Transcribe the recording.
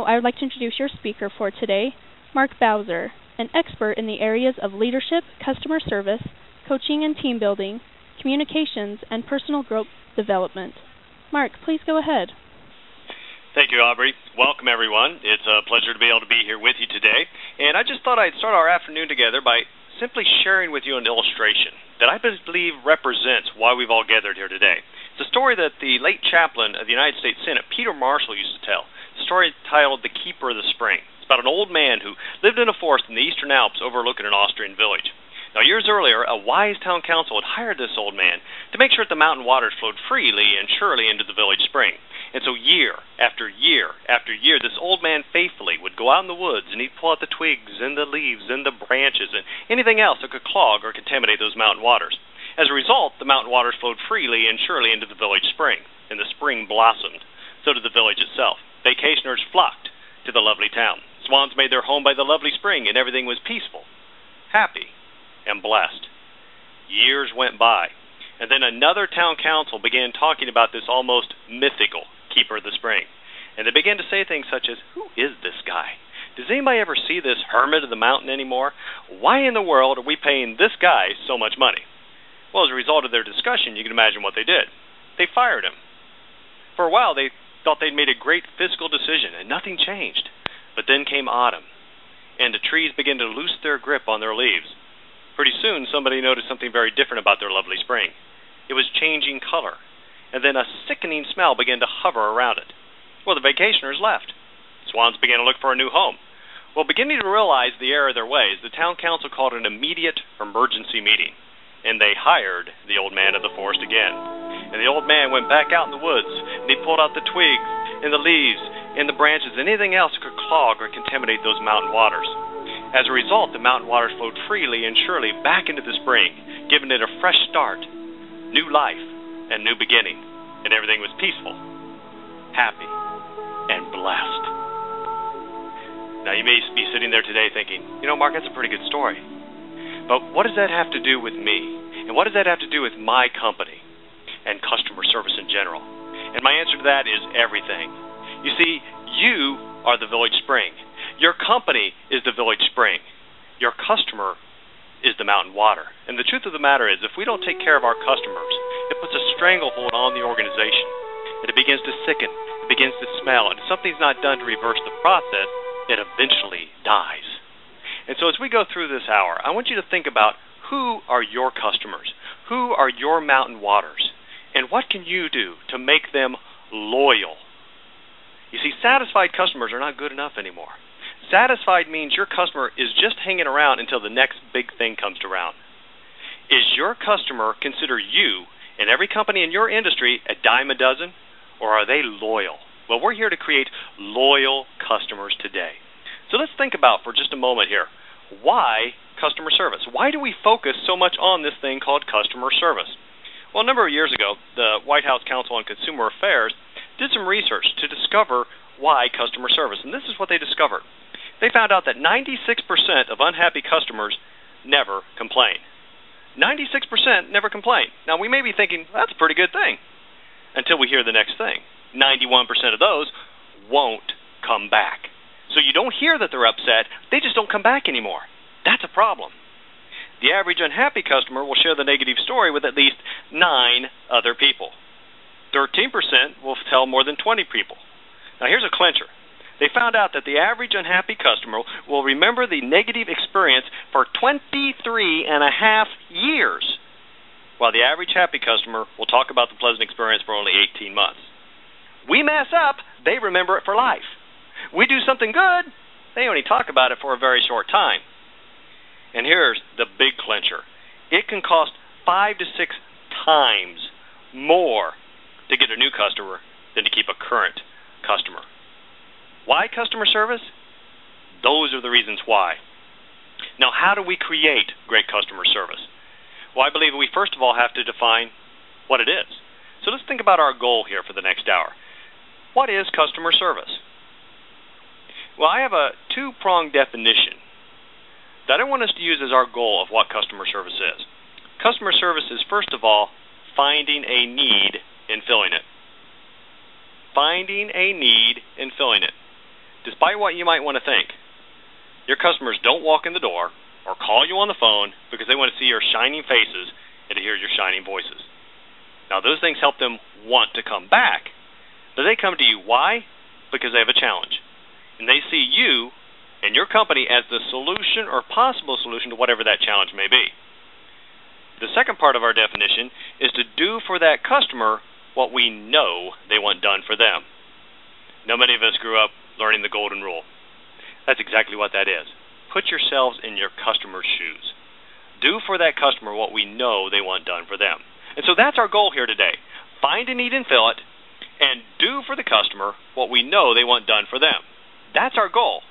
now, I would like to introduce your speaker for today, Mark Bowser, an expert in the areas of leadership, customer service, coaching and team building, communications, and personal growth development. Mark, please go ahead. Thank you, Aubrey. Welcome, everyone. It's a pleasure to be able to be here with you today. And I just thought I'd start our afternoon together by simply sharing with you an illustration that I believe represents why we've all gathered here today. It's a story that the late chaplain of the United States Senate, Peter Marshall, used to tell. It's a story titled The Keeper of the Spring. It's about an old man who lived in a forest in the Eastern Alps overlooking an Austrian village. Now, years earlier, a wise town council had hired this old man to make sure that the mountain waters flowed freely and surely into the village spring. And so year after year after year, this old man faithfully would go out in the woods and he'd pull out the twigs and the leaves and the branches and anything else that could clog or contaminate those mountain waters. As a result, the mountain waters flowed freely and surely into the village spring, and the spring blossomed. So did the village itself. Vacationers flocked to the lovely town. Swans made their home by the lovely spring, and everything was peaceful, happy, and blessed. Years went by, and then another town council began talking about this almost mythical keeper of the spring. And they began to say things such as, who is this guy? Does anybody ever see this hermit of the mountain anymore? Why in the world are we paying this guy so much money? Well, as a result of their discussion, you can imagine what they did. They fired him. For a while, they thought they'd made a great fiscal decision, and nothing changed. But then came autumn, and the trees began to loose their grip on their leaves. Pretty soon, somebody noticed something very different about their lovely spring. It was changing color, and then a sickening smell began to hover around it. Well, the vacationers left. Swans began to look for a new home. Well, beginning to realize the error of their ways, the town council called an immediate emergency meeting, and they hired the old man of the forest again. And the old man went back out in the woods, and he pulled out the twigs and the leaves and the branches and anything else that could clog or contaminate those mountain waters. As a result, the mountain waters flowed freely and surely back into the spring, giving it a fresh start, new life, and new beginning. And everything was peaceful, happy, and blessed. Now, you may be sitting there today thinking, you know, Mark, that's a pretty good story. But what does that have to do with me? And what does that have to do with my company and customer service in general? And my answer to that is everything. You see, you are the village spring. Your company is the village spring. Your customer is the mountain water. And the truth of the matter is, if we don't take care of our customers, it puts a stranglehold on the organization. And it begins to sicken, it begins to smell, and if something's not done to reverse the process, it eventually dies. And so as we go through this hour, I want you to think about who are your customers? Who are your mountain waters? And what can you do to make them loyal? You see, satisfied customers are not good enough anymore. Satisfied means your customer is just hanging around until the next big thing comes around. Is your customer consider you and every company in your industry a dime a dozen, or are they loyal? Well, we're here to create loyal customers today. So let's think about for just a moment here, why customer service? Why do we focus so much on this thing called customer service? Well, a number of years ago, the White House Council on Consumer Affairs did some research to discover why customer service, and this is what they discovered. They found out that 96% of unhappy customers never complain. 96% never complain. Now, we may be thinking, that's a pretty good thing, until we hear the next thing. 91% of those won't come back. So you don't hear that they're upset, they just don't come back anymore. That's a problem. The average unhappy customer will share the negative story with at least 9 other people. 13% will tell more than 20 people. Now here's a clincher. They found out that the average unhappy customer will remember the negative experience for 23 and a half years, while the average happy customer will talk about the pleasant experience for only 18 months. We mess up, they remember it for life. We do something good, they only talk about it for a very short time. And here's the big clincher. It can cost 5 to 6 times more to get a new customer than to keep a current customer. Why customer service? Those are the reasons why. Now, how do we create great customer service? Well, I believe we first of all have to define what it is. So let's think about our goal here for the next hour. What is customer service? Well, I have a two-pronged definition that I want us to use as our goal of what customer service is. Customer service is, first of all, finding a need and filling it. Finding a need and filling it. despite what you might want to think, your customers don't walk in the door or call you on the phone because they want to see your shining faces and to hear your shining voices. Now, those things help them want to come back, but they come to you. Why? Because they have a challenge. And they see you and your company as the solution or possible solution to whatever that challenge may be. The second part of our definition is to do for that customer what we know they want done for them. Now, many of us grew up learning the golden rule. That's exactly what that is. Put yourselves in your customer's shoes. Do for that customer what we know they want done for them. And so that's our goal here today. Find a need and fill it, and do for the customer what we know they want done for them. That's our goal.